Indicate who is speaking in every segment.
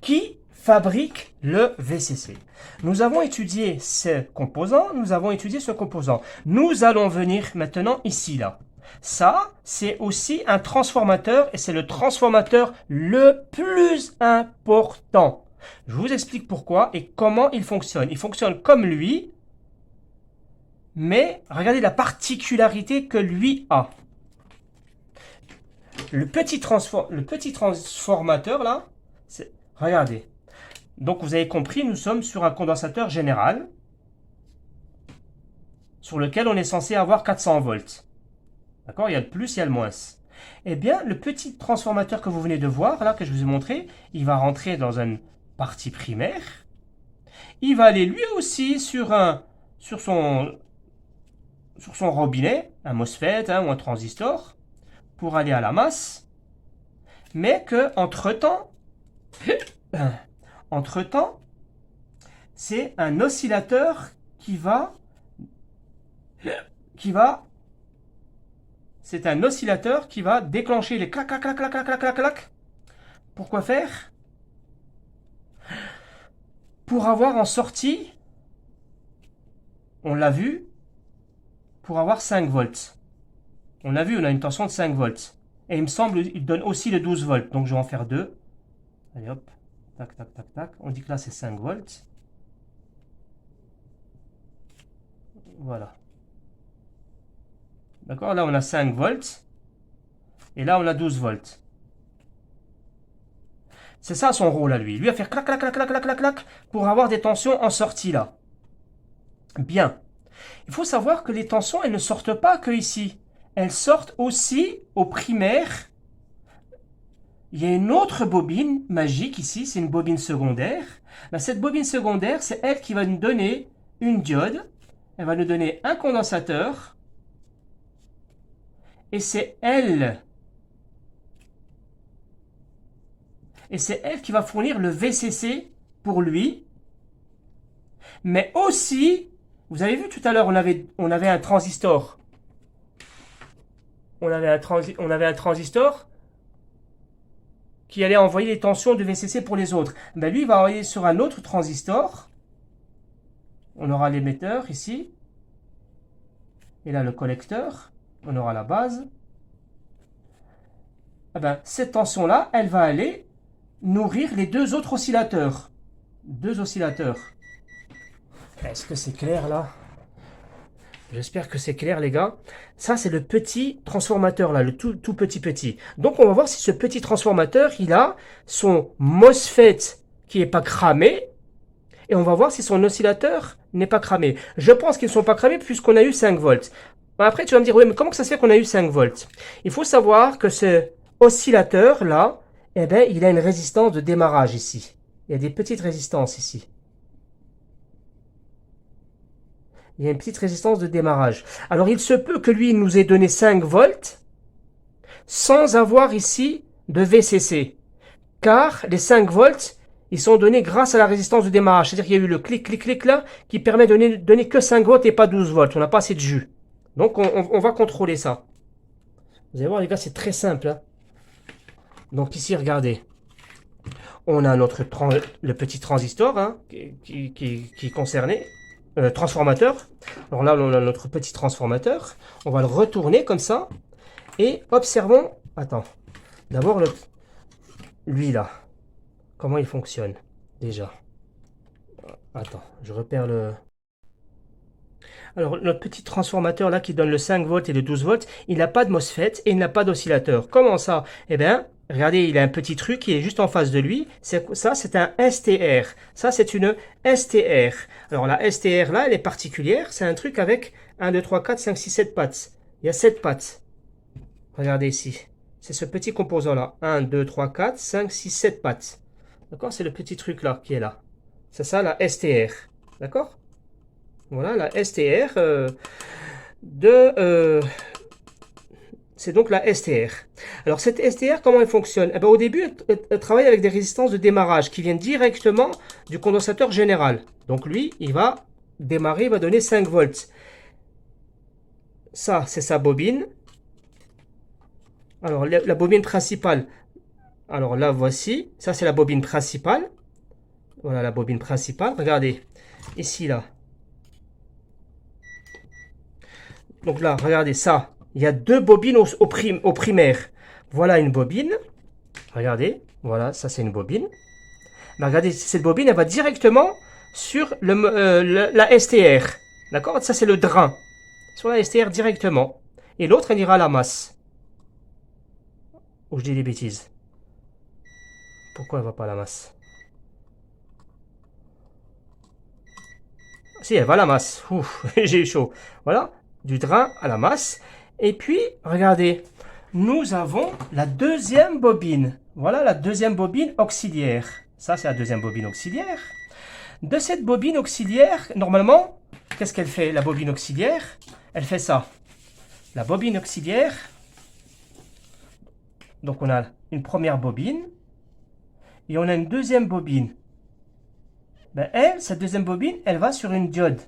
Speaker 1: Qui fabrique le VCC? Nous avons étudié ce composant, Nous allons venir maintenant ici, là. Ça, c'est aussi un transformateur et c'est le transformateur le plus important. Je vous explique pourquoi et comment il fonctionne. Il fonctionne comme lui, mais regardez la particularité que lui a. Le petit transformateur, là, regardez. Donc, vous avez compris, nous sommes sur un condensateur général sur lequel on est censé avoir 400 volts. D'accord? Il y a le plus, il y a le moins. Eh bien, le petit transformateur que vous venez de voir, là, que je vous ai montré, il va rentrer dans une partie primaire. Il va aller lui aussi sur son robinet, un MOSFET ou un transistor, pour aller à la masse. Mais que, entre-temps, c'est un oscillateur c'est un oscillateur qui va déclencher les clac, clac, clac, clac, clac, clac, clac, clac. Pourquoi faire? Pour avoir en sortie, on l'a vu, pour avoir 5 volts. On l'a vu, on a une tension de 5 volts. Et il me semble, il donne aussi le 12 volts. Donc je vais en faire 2. Allez hop, tac, tac, tac, tac. On dit que là c'est 5 volts. Voilà. D'accord, là on a 5 volts. Et là on a 12 volts. C'est ça son rôle à lui. Lui va faire clac, clac, clac, clac, clac, clac, clac pour avoir des tensions en sortie là. Bien. Il faut savoir que les tensions, elles ne sortent pas que ici. Elles sortent aussi au primaire. Il y a une autre bobine magique ici, c'est une bobine secondaire. Ben, cette bobine secondaire, c'est elle qui va nous donner une diode. Elle va nous donner un condensateur. Et c'est elle qui va fournir le VCC pour lui. Mais aussi, vous avez vu tout à l'heure, on avait un transistor. On avait un transistor qui allait envoyer les tensions de VCC pour les autres. Ben lui, il va envoyer sur un autre transistor. On aura l'émetteur ici. Et là, le collecteur. On aura la base. Eh ben, cette tension-là, elle va aller nourrir les deux autres oscillateurs. Deux oscillateurs. Est-ce que c'est clair là? J'espère que c'est clair les gars. Ça c'est le petit transformateur là, le tout petit. Donc on va voir si ce petit transformateur, il a son MOSFET qui n'est pas cramé. Et on va voir si son oscillateur n'est pas cramé. Je pense qu'ils ne sont pas cramés puisqu'on a eu 5 volts. Après tu vas me dire, oui mais comment ça se fait qu'on a eu 5 volts? Il faut savoir que ce oscillateur là, eh ben, il a une résistance de démarrage ici. Il y a des petites résistances ici. Il y a une petite résistance de démarrage. Alors il se peut que lui il nous ait donné 5 volts sans avoir ici de VCC. Car les 5 volts, ils sont donnés grâce à la résistance de démarrage. C'est-à-dire qu'il y a eu le clic là qui permet de donner que 5 volts et pas 12 volts. On n'a pas assez de jus. Donc on va contrôler ça. Vous allez voir les gars, c'est très simple. Hein. Donc ici, regardez. On a le petit transistor hein, qui est concerné. Transformateur. Alors là, on a notre petit transformateur. On va le retourner comme ça. Et observons. Attends. D'abord, lui là. Comment il fonctionne déjà. Attends, je repère le... Alors, notre petit transformateur là qui donne le 5 volts et le 12 volts, il n'a pas de MOSFET et il n'a pas d'oscillateur. Comment ça? Eh bien, regardez, il a un petit truc qui est juste en face de lui. Ça, c'est un STR. Ça, c'est une STR. Alors, la STR là, elle est particulière. C'est un truc avec 1, 2, 3, 4, 5, 6, 7 pattes. Il y a 7 pattes. Regardez ici. C'est ce petit composant là. 1, 2, 3, 4, 5, 6, 7 pattes. D'accord? C'est le petit truc là qui est là. C'est ça la STR. D'accord? Voilà la STR c'est donc la STR. Alors cette STR, comment elle fonctionne? Eh bien, au début, elle travaille avec des résistances de démarrage qui viennent directement du condensateur général. Donc lui, il va démarrer, il va donner 5 volts. Ça, c'est sa bobine. Alors la bobine principale, Alors là, voici. Ça, c'est la bobine principale. Voilà la bobine principale. Regardez. Ici, là. Donc là, regardez ça. Il y a deux bobines au primaire. Voilà une bobine. Regardez. Voilà, ça, c'est une bobine. Mais regardez, cette bobine, elle va directement sur la STR. D'accord? Ça, c'est le drain. Sur la STR directement. Et l'autre, elle ira à la masse. Ou je dis des bêtises. Pourquoi elle va pas à la masse? Si, elle va à la masse. Ouf, j'ai eu chaud. Voilà, du drain à la masse. Et puis, regardez, nous avons la deuxième bobine. Voilà la deuxième bobine auxiliaire. Ça, c'est la deuxième bobine auxiliaire. De cette bobine auxiliaire, normalement, qu'est-ce qu'elle fait, la bobine auxiliaire? Elle fait ça. La bobine auxiliaire. Donc, on a une première bobine. Et on a une deuxième bobine. Ben elle, cette deuxième bobine, elle va sur une diode.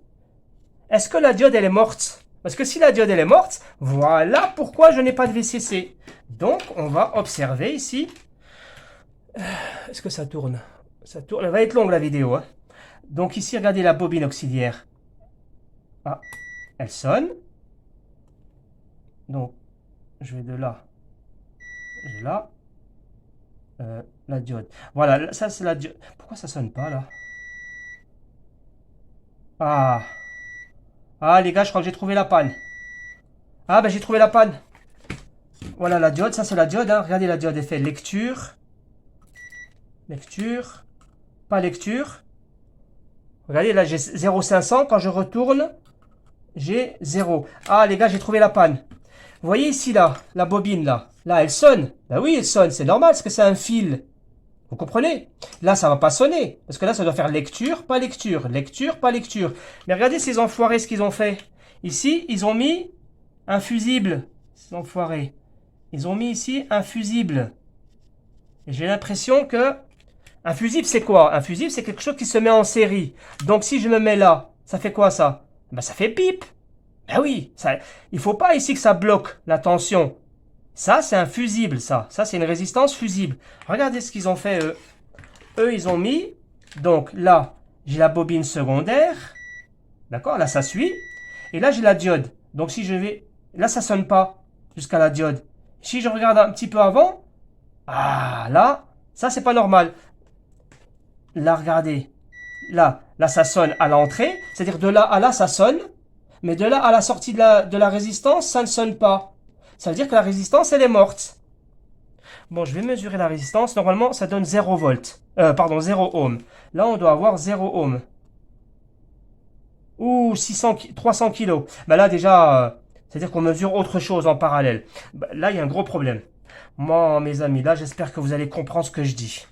Speaker 1: Est-ce que la diode, elle est morte? Parce que si la diode, elle est morte, voilà pourquoi je n'ai pas de VCC. Donc, on va observer ici. Est-ce que ça tourne? Ça tourne. Elle va être longue, la vidéo. Hein. Donc ici, regardez la bobine auxiliaire. Ah, elle sonne. Donc, je vais de là. Je là. La diode. Voilà, ça c'est la diode. Pourquoi ça sonne pas, là? Ah. Ah, les gars, je crois que j'ai trouvé la panne. Ah, ben j'ai trouvé la panne. Voilà la diode, ça c'est la diode. Hein. Regardez la diode, elle fait lecture. Lecture. Pas lecture. Regardez, là j'ai 0,500. Quand je retourne, j'ai 0. Ah, les gars, j'ai trouvé la panne. Vous voyez ici, là, la bobine, là. Là, elle sonne. Ben oui, elle sonne, c'est normal, parce que c'est un fil. Vous comprenez? Là, ça va pas sonner. Parce que là, ça doit faire lecture, pas lecture. Lecture, pas lecture. Mais regardez ces enfoirés, ce qu'ils ont fait. Ici, ils ont mis un fusible. Ces enfoirés. Ils ont mis ici un fusible. Et j'ai l'impression que... Un fusible, c'est quoi? Un fusible, c'est quelque chose qui se met en série. Donc, si je me mets là, ça fait quoi, ça? Ben, ça fait pipe. Ben oui, ça, il faut pas ici que ça bloque la tension. Ça, c'est un fusible, ça. Ça, c'est une résistance fusible. Regardez ce qu'ils ont fait, eux. Eux, ils ont mis... Donc, là, j'ai la bobine secondaire. D'accord? Là, ça suit. Et là, j'ai la diode. Donc, si je vais... Là, ça sonne pas jusqu'à la diode. Si je regarde un petit peu avant... Ah, là, ça, c'est pas normal. Là, regardez. Là, ça sonne à l'entrée. C'est-à-dire, de là à là, ça sonne. Mais de là à la sortie de la résistance, ça ne sonne pas. Ça veut dire que la résistance, elle est morte. Bon, je vais mesurer la résistance. Normalement, ça donne 0 volts. Pardon, 0 ohm. Là, on doit avoir 0 ohm. Ouh, 300 kilos. Bah là, déjà, c'est-à-dire qu'on mesure autre chose en parallèle. Bah, là, il y a un gros problème. Moi, mes amis, là, j'espère que vous allez comprendre ce que je dis.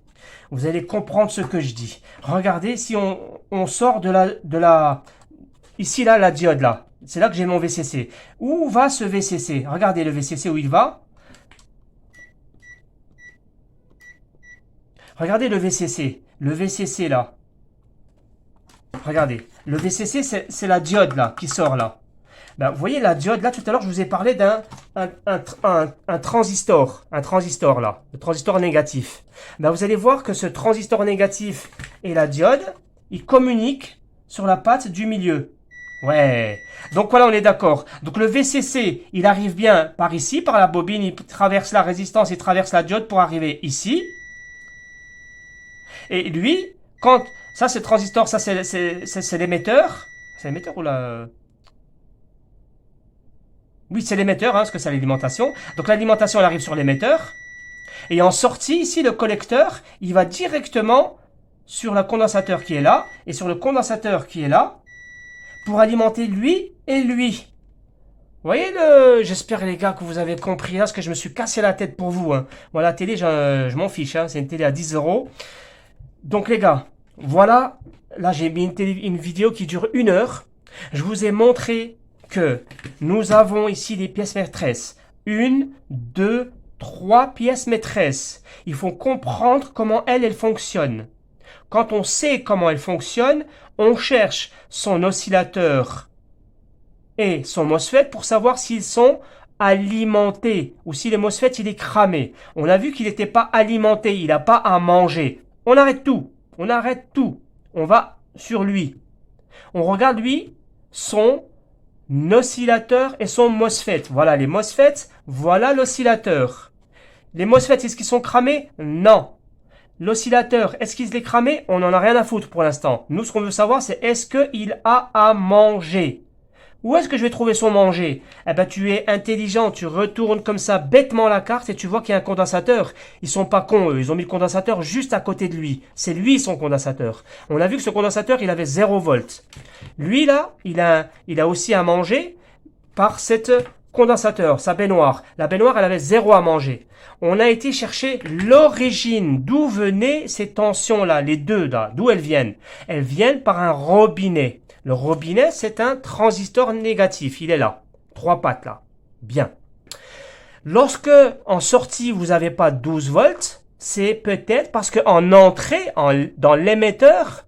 Speaker 1: Vous allez comprendre ce que je dis. Regardez, si on sort de la... Ici, là, la diode, là. C'est là que j'ai mon VCC. Où va ce VCC? Regardez le VCC où il va. Regardez le VCC. Le VCC, là. Regardez. Le VCC, c'est la diode, là, qui sort, là. Ben, vous voyez la diode, là, tout à l'heure, je vous ai parlé d'un transistor. Un transistor, là. Le transistor négatif. Ben, vous allez voir que ce transistor négatif et la diode, ils communiquent sur la patte du milieu. Ouais. Donc voilà, on est d'accord. Donc le VCC, il arrive bien par ici, par la bobine, il traverse la résistance, il traverse la diode pour arriver ici. Et lui, quand... Ça, c'est le transistor, ça, c'est l'émetteur. C'est l'émetteur ou la... Oui, c'est l'émetteur, hein, parce que c'est l'alimentation. Donc l'alimentation, elle arrive sur l'émetteur. Et en sortie, ici, le collecteur, il va directement sur le condensateur qui est là, et sur le condensateur qui est là, pour alimenter lui et lui. Vous voyez le... J'espère les gars que vous avez compris là, parce que je me suis cassé la tête pour vous. Hein. Moi la télé, je m'en fiche, hein. C'est une télé à 10 €. Donc les gars, voilà, là j'ai mis une vidéo qui dure 1 heure. Je vous ai montré que nous avons ici des pièces maîtresses. 1, 2, 3 pièces maîtresses. Il faut comprendre comment elles fonctionnent. Quand on sait comment elles fonctionnent, on cherche son oscillateur et son MOSFET pour savoir s'ils sont alimenté, ou si le MOSFET il est cramé. On a vu qu'il n'était pas alimenté, il n'a pas à manger. On arrête tout, on arrête tout. On va sur lui. On regarde lui, son oscillateur et son MOSFET. Voilà les MOSFET, voilà l'oscillateur. Les MOSFET, est-ce qu'ils sont cramés? Non. L'oscillateur, est-ce qu'il est cramé? On n'en a rien à foutre pour l'instant. Nous, ce qu'on veut savoir, c'est est-ce qu'il a à manger? Où est-ce que je vais trouver son manger? Eh ben, tu es intelligent, tu retournes comme ça bêtement la carte et tu vois qu'il y a un condensateur. Ils sont pas cons, eux. Ils ont mis le condensateur juste à côté de lui. C'est lui son condensateur. On a vu que ce condensateur, il avait 0 volts. Lui, là, il a aussi à manger par cette condensateur, sa baignoire. La baignoire, elle avait 0 à manger. On a été chercher l'origine, d'où venaient ces tensions-là, les deux là, d'où elles viennent. Elles viennent par un robinet. Le robinet, c'est un transistor négatif, il est là. 3 pattes là. Bien. Lorsque, en sortie, vous n'avez pas 12 volts, c'est peut-être parce qu'en entrée, dans l'émetteur,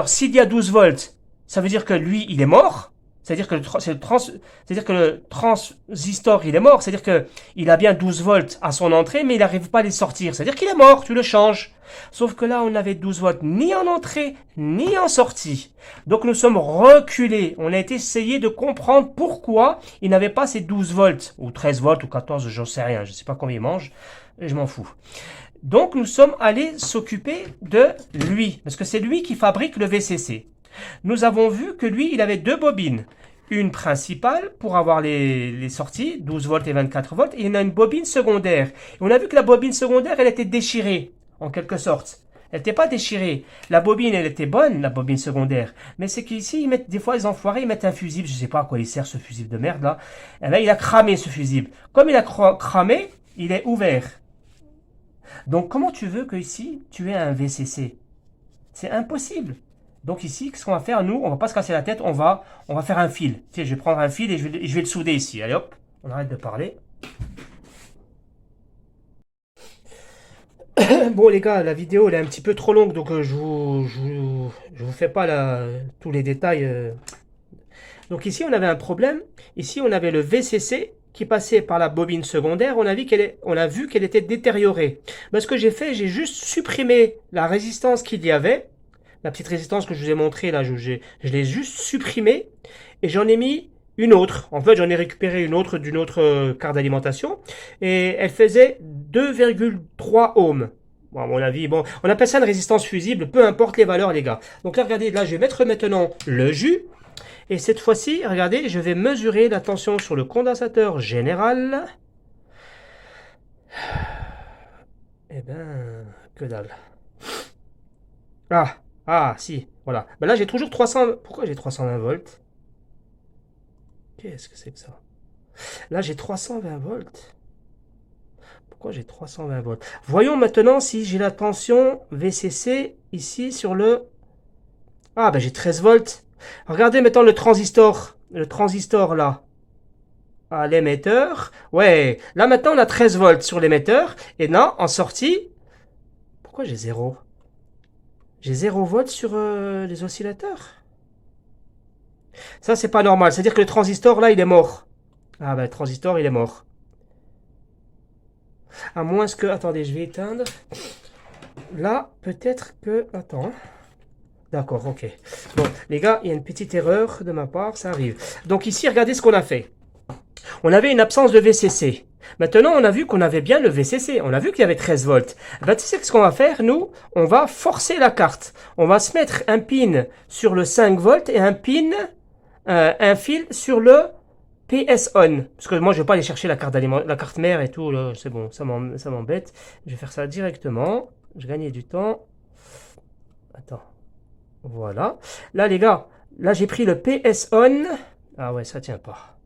Speaker 1: s'il y a 12 volts, ça veut dire que lui, il est mort. C'est-à-dire que le transistor, il est mort. C'est-à-dire qu'il a bien 12 volts à son entrée, mais il n'arrive pas à les sortir. C'est-à-dire qu'il est mort, tu le changes. Sauf que là, on avait 12 volts ni en entrée, ni en sortie. Donc nous sommes reculés. On a été essayé de comprendre pourquoi il n'avait pas ces 12 volts, ou 13 volts, ou 14, j'en sais rien. Je ne sais pas combien il mange, je m'en fous. Donc nous sommes allés s'occuper de lui, parce que c'est lui qui fabrique le VCC. Nous avons vu que lui, il avait 2 bobines. Une principale pour avoir les sorties, 12 volts et 24 volts, et il y en a une bobine secondaire. Et on a vu que la bobine secondaire, elle était déchirée, en quelque sorte. Elle n'était pas déchirée. La bobine, elle était bonne, la bobine secondaire. Mais c'est qu'ici, ils mettent, des fois, les enfoirés, ils mettent un fusible. Je ne sais pas à quoi il sert ce fusible de merde, là. Et là, il a cramé ce fusible. Comme il a cramé, il est ouvert. Donc, comment tu veux que ici, tu aies un VCC? C'est impossible. Donc ici, qu'est-ce qu'on va faire? Nous, on va pas se casser la tête, on va faire un fil. Tu sais, je vais prendre un fil et je vais le souder ici. Allez hop, on arrête de parler. Bon les gars, la vidéo elle est un petit peu trop longue, donc je vous fais pas tous les détails. Donc ici, on avait un problème. Ici, on avait le VCC qui passait par la bobine secondaire. On a vu qu'elle était détériorée. Ben, ce que j'ai fait, j'ai juste supprimé la résistance qu'il y avait. La petite résistance que je vous ai montrée là, je l'ai juste supprimée et j'en ai mis une autre. En fait, j'en ai récupéré une autre d'une autre carte d'alimentation et elle faisait 2,3 ohms. Bon, à mon avis, bon, on appelle ça une résistance fusible, peu importe les valeurs, les gars. Donc là, regardez, là, je vais mettre maintenant le jus et cette fois-ci, regardez, je vais mesurer la tension sur le condensateur général. Eh ben, que dalle. Ah, si, voilà. Ben là, j'ai toujours 300... Pourquoi j'ai 320 volts? Qu'est-ce que c'est que ça? Là, j'ai 320 volts. Pourquoi j'ai 320 volts? Voyons maintenant si j'ai la tension VCC ici sur le... Ah, ben j'ai 13 volts. Regardez maintenant le transistor. Le transistor, là. À l'émetteur. Ouais, là, maintenant, on a 13 volts sur l'émetteur. Et là, en sortie... Pourquoi j'ai 0? J'ai 0 volts sur les oscillateurs. Ça, c'est pas normal. C'est-à-dire que le transistor, là, il est mort. Ah, ben, le transistor, il est mort. À moins que... Attendez, je vais éteindre. Là, peut-être que... Attends. D'accord, ok. Bon, les gars, il y a une petite erreur de ma part, ça arrive. Donc ici, regardez ce qu'on a fait. On avait une absence de VCC. Maintenant, on a vu qu'on avait bien le VCC. On a vu qu'il y avait 13 volts. Ben, tu sais ce qu'on va faire, nous? On va forcer la carte. On va se mettre un pin sur le 5 volts et un pin, un fil sur le PS on. Parce que moi, je ne vais pas aller chercher la carte mère et tout. C'est bon, ça m'embête. Je vais faire ça directement. Je gagne du temps. Attends. Voilà. Là, les gars, là, j'ai pris le PS on. Ah ouais, ça tient pas.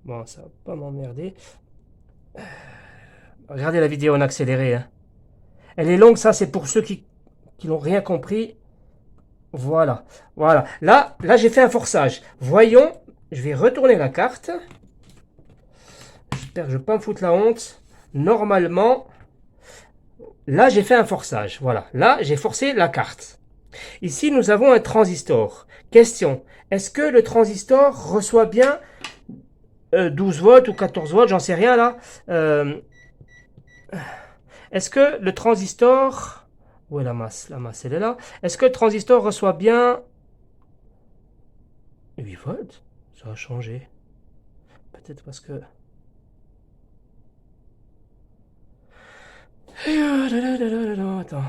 Speaker 1: Bon, ça va pas m'emmerder. Regardez la vidéo en accéléré. Hein. Elle est longue, ça, c'est pour ceux qui n'ont rien compris. Voilà. Voilà. Là, j'ai fait un forçage. Voyons. Je vais retourner la carte. J'espère que je ne vais pas me foutre la honte. Normalement, là, j'ai fait un forçage. Voilà. Là, j'ai forcé la carte. Ici, nous avons un transistor. Question, est-ce que le transistor reçoit bien 12 volts ou 14 volts, j'en sais rien là. Est-ce que le transistor... Où est la masse? La masse, elle est là. Est-ce que le transistor reçoit bien 8 volts? Ça a changé. Peut-être parce que... Attends.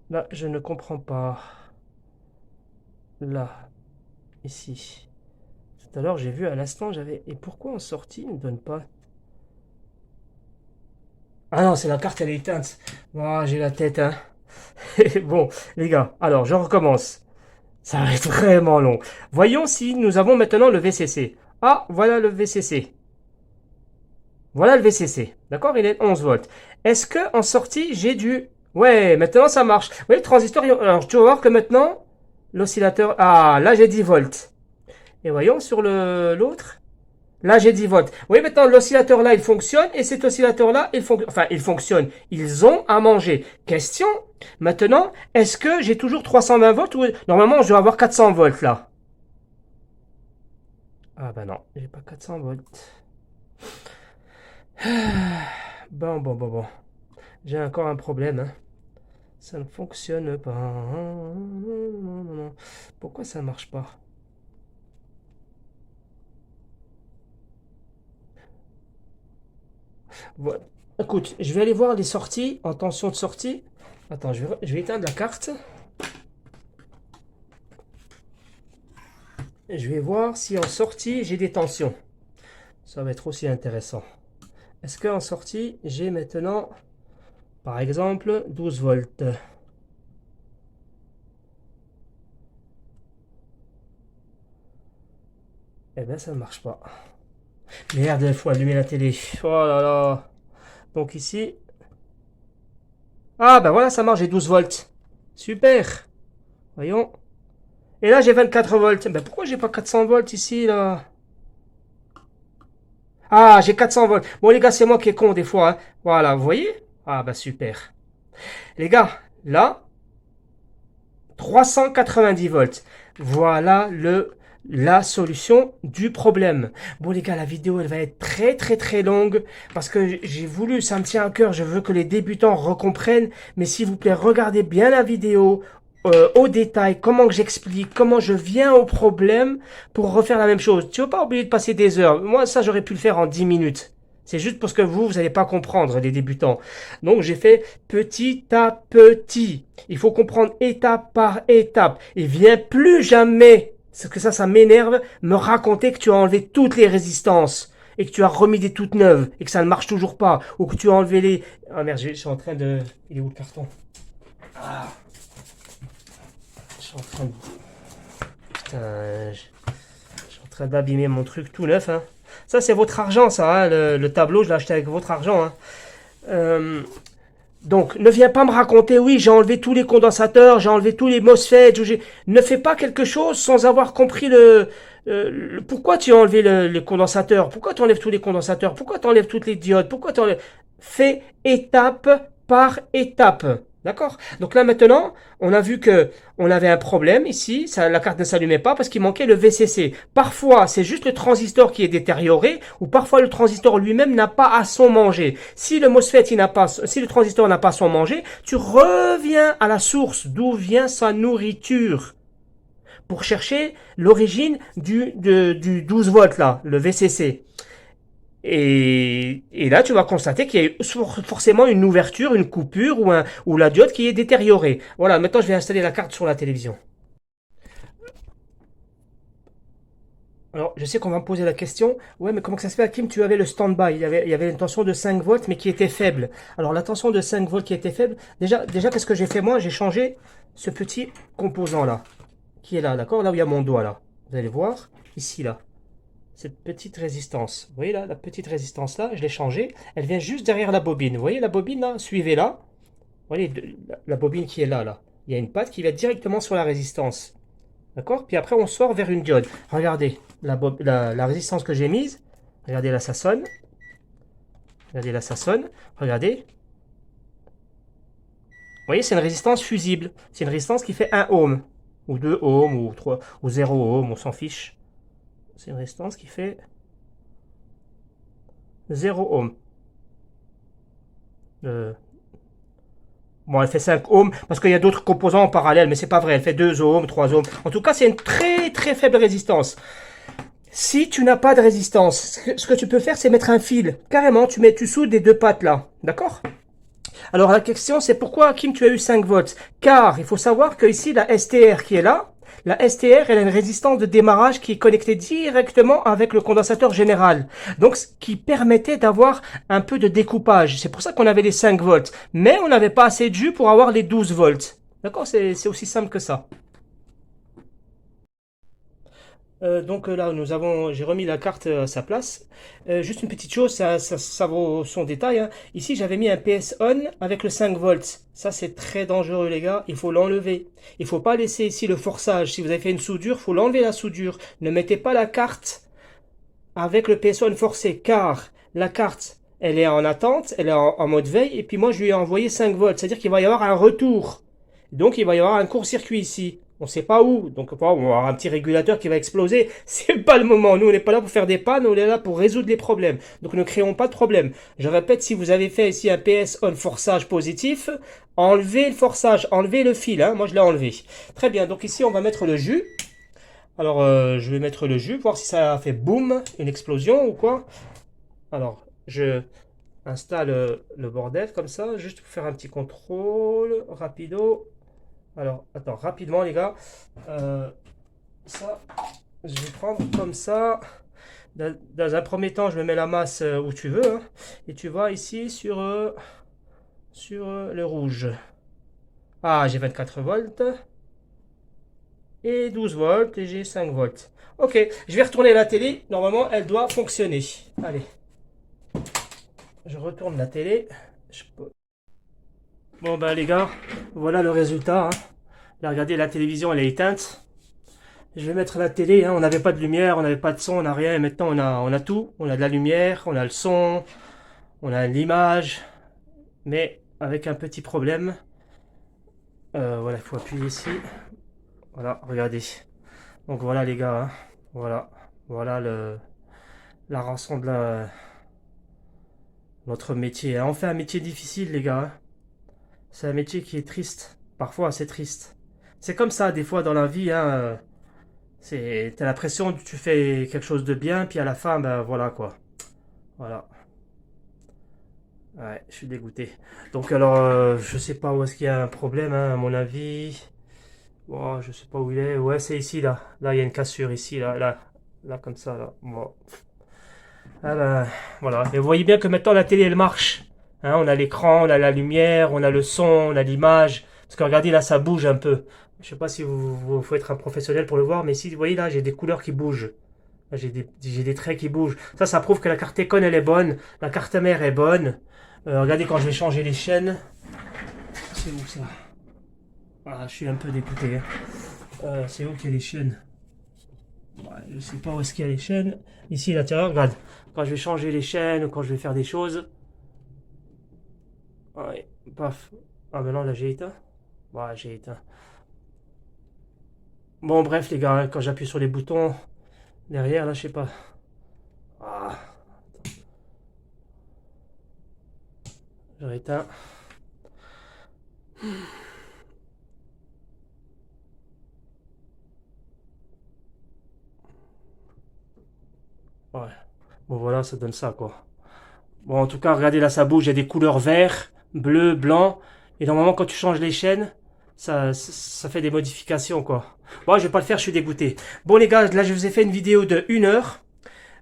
Speaker 1: Là, je ne comprends pas. Là, ici. Tout à l'heure, j'ai vu à l'instant, j'avais... Et pourquoi en sortie, il ne donne pas... Ah non, c'est la carte, elle est éteinte. Ah, j'ai la tête, hein. Bon, les gars, alors, je recommence. Ça va être vraiment long. Voyons si nous avons maintenant le VCC. Ah, voilà le VCC. Voilà le VCC. D'accord, il est 11 volts. Est-ce que en sortie, j'ai du... Ouais, maintenant ça marche. Vous voyez, le transistor... Alors, tu vas voir que maintenant, l'oscillateur... Ah, là j'ai 10 volts. Et voyons sur l'autre. Là, j'ai 10 volts. Vous voyez, maintenant, l'oscillateur là, il fonctionne. Et cet oscillateur là, il fonctionne. Ils ont à manger. Question. Maintenant, est-ce que j'ai toujours 320 volts ou... Normalement, je dois avoir 400 volts là. Ah bah non, j'ai pas 400 volts. Bon. J'ai encore un problème, hein. Ça ne fonctionne pas. Pourquoi ça ne marche pas? Voilà. Écoute, je vais aller voir les sorties en tension de sortie. Attends, je vais éteindre la carte. Et je vais voir si en sortie j'ai des tensions. Ça va être aussi intéressant. Est-ce qu'en sortie j'ai maintenant, par exemple, 12 volts? Eh bien, ça ne marche pas. Merde, il faut allumer la télé. Oh là là. Donc ici... Ah ben voilà, ça marche, j'ai 12 volts. Super. Voyons. Et là, j'ai 24 volts. Ben pourquoi j'ai pas 400 volts ici, là? Ah, j'ai 400 volts. Bon, les gars, c'est moi qui est con des fois, hein. Voilà, vous voyez? Ah bah super. Les gars, là, 390 volts. Voilà la solution du problème. Bon les gars, la vidéo elle va être très longue parce que j'ai voulu, ça me tient à cœur, je veux que les débutants recomprennent, mais s'il vous plaît, regardez bien la vidéo au détail, comment que j'explique, comment je viens au problème pour refaire la même chose. Tu veux pas oublier de passer des heures. Moi ça j'aurais pu le faire en 10 minutes. C'est juste parce que vous n'allez pas comprendre, les débutants. Donc j'ai fait petit à petit. Il faut comprendre étape par étape. Et viens plus jamais, parce que ça m'énerve, me raconter que tu as enlevé toutes les résistances et que tu as remis des toutes neuves et que ça ne marche toujours pas. Ou que tu as enlevé les... Ah merde, je suis en train de... Il est où le carton? Ah. Je suis en train de... Putain, je suis en train d'abîmer mon truc tout neuf, hein. Ça, c'est votre argent, ça, hein, le tableau, je l'ai acheté avec votre argent, hein. Donc, ne viens pas me raconter, oui, j'ai enlevé tous les condensateurs, j'ai enlevé tous les MOSFET. Ne fais pas quelque chose sans avoir compris pourquoi tu as enlevé les condensateurs, pourquoi tu enlèves tous les condensateurs, pourquoi tu enlèves toutes les diodes, pourquoi tu enlèves... Fais étape par étape. D'accord? Donc là maintenant, on a vu que on avait un problème ici, la carte ne s'allumait pas parce qu'il manquait le VCC. Parfois, c'est juste le transistor qui est détérioré, ou parfois le transistor lui-même n'a pas à son manger. Si le MOSFET si le transistor n'a pas à son manger, tu reviens à la source d'où vient sa nourriture pour chercher l'origine du 12 volts là, le VCC. Et là, tu vas constater qu'il y a forcément une ouverture, une coupure ou la diode qui est détériorée. Voilà, maintenant je vais installer la carte sur la télévision. Alors, je sais qu'on va me poser la question, ouais, mais comment que ça se fait, Hakim, tu avais le stand-by, il y avait une tension de 5 volts, mais qui était faible. Alors, la tension de 5 volts qui était faible, déjà qu'est-ce que j'ai fait moi? J'ai changé ce petit composant-là, qui est là, d'accord? Là où il y a mon doigt, là. Vous allez voir, ici, là. Cette petite résistance. Vous voyez là, la petite résistance là, je l'ai changée. Elle vient juste derrière la bobine. Vous voyez la bobine là? Suivez là. Vous voyez la bobine qui est là, là. Il y a une patte qui va directement sur la résistance. D'accord? Puis après, on sort vers une diode. Regardez la résistance que j'ai mise. Regardez là, ça sonne. Regardez, là, ça sonne. Regardez. Vous voyez, c'est une résistance fusible. C'est une résistance qui fait 1 ohm. Ou 2 ohms, ou 3, ou 0 ohm, on s'en fiche. C'est une résistance qui fait 0 ohm. Bon, elle fait 5 ohms parce qu'il y a d'autres composants en parallèle, mais c'est pas vrai. Elle fait 2 ohms, 3 ohms. En tout cas, c'est une très très faible résistance. Si tu n'as pas de résistance, ce que tu peux faire, c'est mettre un fil. Carrément, tu soudes les deux pattes là. D'accord? Alors la question, c'est pourquoi, Hakim, tu as eu 5 volts? Car il faut savoir que ici, la STR qui est là, la STR, elle a une résistance de démarrage qui est connectée directement avec le condensateur général. Donc, ce qui permettait d'avoir un peu de découpage. C'est pour ça qu'on avait les 5 volts. Mais on n'avait pas assez de jus pour avoir les 12 volts. D'accord? C'est aussi simple que ça. Donc là, j'ai remis la carte à sa place. Juste une petite chose, ça vaut son détail, hein. Ici, j'avais mis un PS on avec le 5 volts. Ça, c'est très dangereux, les gars. Il faut l'enlever. Il faut pas laisser ici le forçage. Si vous avez fait une soudure, il faut l'enlever la soudure. Ne mettez pas la carte avec le PS on forcé, car la carte, elle est en attente, elle est en mode veille. Et puis moi, je lui ai envoyé 5 volts. C'est-à-dire qu'il va y avoir un retour. Donc, il va y avoir un court-circuit ici. On ne sait pas où. Donc, on va avoir un petit régulateur qui va exploser. C'est pas le moment. Nous, on n'est pas là pour faire des pannes. On est là pour résoudre les problèmes. Donc, ne créons pas de problème. Je répète, si vous avez fait ici un PS on forçage positif, enlevez le forçage, enlevez le fil, hein. Moi, je l'ai enlevé. Très bien. Donc, ici, on va mettre le jus. Alors, je vais mettre le jus, voir si ça a fait boum, une explosion ou quoi. Alors, je installe le bordel comme ça, juste pour faire un petit contrôle rapido. Alors, attends, rapidement les gars, ça, je vais prendre comme ça. Dans un premier temps, je me mets la masse où tu veux, hein, et tu vois ici sur le rouge. Ah, j'ai 24 volts et 12 volts et j'ai 5 volts. Ok, je vais retourner la télé. Normalement, elle doit fonctionner. Allez, je retourne la télé. Bon ben les gars, voilà le résultat, hein. Là, regardez, la télévision elle est éteinte. Je vais mettre la télé, hein. On n'avait pas de lumière, on n'avait pas de son, on n'a rien. Et maintenant on a tout. On a de la lumière, on a le son, on a l'image. Mais avec un petit problème. Voilà, il faut appuyer ici. Voilà, regardez. Donc voilà les gars, hein. Voilà. Voilà la rançon de notre métier, hein. On fait un métier difficile les gars, hein. C'est un métier qui est triste. Parfois c'est triste. C'est comme ça des fois dans la vie, hein. T'as l'impression que tu fais quelque chose de bien, puis à la fin, ben voilà quoi. Voilà. Ouais, je suis dégoûté. Donc alors, je sais pas où est-ce qu'il y a un problème, hein, à mon avis. Bon, je sais pas où il est. Ouais, c'est ici, là. Là, il y a une cassure ici, là, comme ça, là. Bon. Ah ben, voilà. Et vous voyez bien que maintenant, la télé, elle marche. Hein, on a l'écran, on a la lumière, on a le son, on a l'image. Parce que regardez, là, ça bouge un peu. Je sais pas si vous faut être un professionnel pour le voir, mais si vous voyez là, j'ai des couleurs qui bougent. J'ai des traits qui bougent. Ça prouve que la carte Econ elle est bonne. La carte mère est bonne. Regardez quand je vais changer les chaînes. C'est où ça? Ah, je suis un peu dégoûté, hein. C'est où qu'il y a les chaînes? Ouais, je sais pas où est-ce qu'il y a les chaînes. Ici, là, tiens, regarde. Quand je vais changer les chaînes ou quand je vais faire des choses. Ouais, paf. Ah, ben non, là, j'ai éteint. Ouais, j'ai éteint. Bon, bref, les gars, quand j'appuie sur les boutons derrière, là, je sais pas. Ah, j'ai éteint. Ouais. Bon, voilà, ça donne ça, quoi. Bon, en tout cas, regardez là, ça bouge. Il y a des couleurs vert, bleu, blanc. Et normalement, quand tu changes les chaînes, ça fait des modifications, quoi. Bon, je vais pas le faire, je suis dégoûté. Bon, les gars, là, je vous ai fait une vidéo de 1 heure.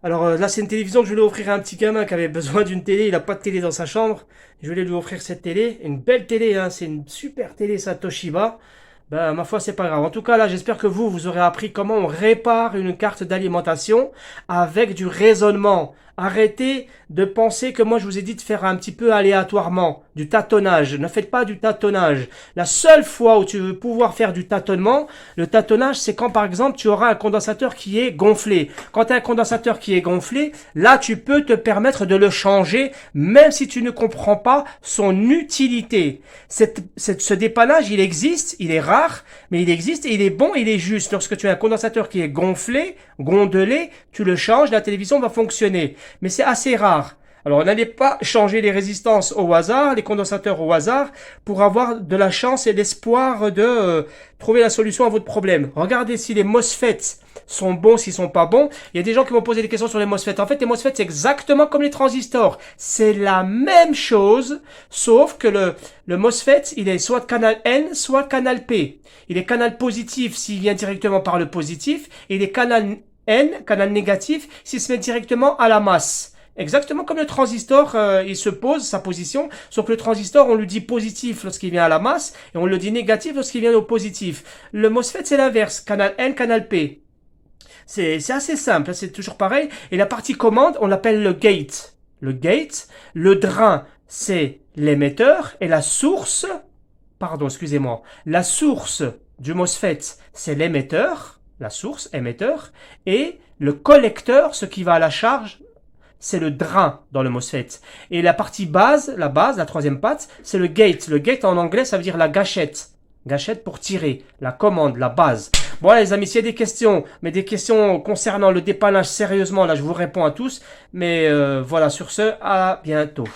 Speaker 1: Alors là, c'est une télévision que je voulais offrir à un petit gamin qui avait besoin d'une télé. Il n'a pas de télé dans sa chambre. Je voulais lui offrir cette télé. Une belle télé, hein. C'est une super télé, ça, Toshiba. Ben, ma foi, c'est pas grave. En tout cas, là, j'espère que vous aurez appris comment on répare une carte d'alimentation avec du raisonnement. Arrêtez de penser que moi je vous ai dit de faire un petit peu aléatoirement, du tâtonnage. Ne faites pas du tâtonnage. La seule fois où tu veux pouvoir faire du tâtonnement, le tâtonnage, c'est quand par exemple tu auras un condensateur qui est gonflé. Quand tu as un condensateur qui est gonflé, là tu peux te permettre de le changer, même si tu ne comprends pas son utilité. Ce dépannage, il existe, il est rare, mais il existe et il est bon, il est juste. Lorsque tu as un condensateur qui est gonflé, gondolé, tu le changes, la télévision va fonctionner. Mais c'est assez rare. Alors n'allez pas changer les résistances au hasard, les condensateurs au hasard, pour avoir de la chance et l'espoir de trouver la solution à votre problème. Regardez si les MOSFET sont bons, s'ils sont pas bons. Il y a des gens qui m'ont posé des questions sur les MOSFET. En fait, les MOSFET, c'est exactement comme les transistors. C'est la même chose, sauf que le MOSFET, il est soit canal N, soit canal P. Il est canal positif s'il vient directement par le positif, et il est canal N, canal négatif, s'il se met directement à la masse. Exactement comme le transistor, il se pose sa position, sauf que le transistor, on lui dit positif lorsqu'il vient à la masse, et on le dit négatif lorsqu'il vient au positif. Le MOSFET, c'est l'inverse, canal N, canal P. C'est assez simple, c'est toujours pareil. Et la partie commande, on l'appelle le gate. Le gate, le drain, c'est l'émetteur, et la source, la source du MOSFET, c'est l'émetteur, la source, émetteur, et le collecteur, ce qui va à la charge, c'est le drain dans le MOSFET. Et la partie base, la troisième patte, c'est le gate. Le gate en anglais, ça veut dire la gâchette. Gâchette pour tirer, la commande, la base. Bon les amis, s'il y a des questions, mais des questions concernant le dépannage sérieusement, là je vous réponds à tous. Mais voilà, sur ce, à bientôt.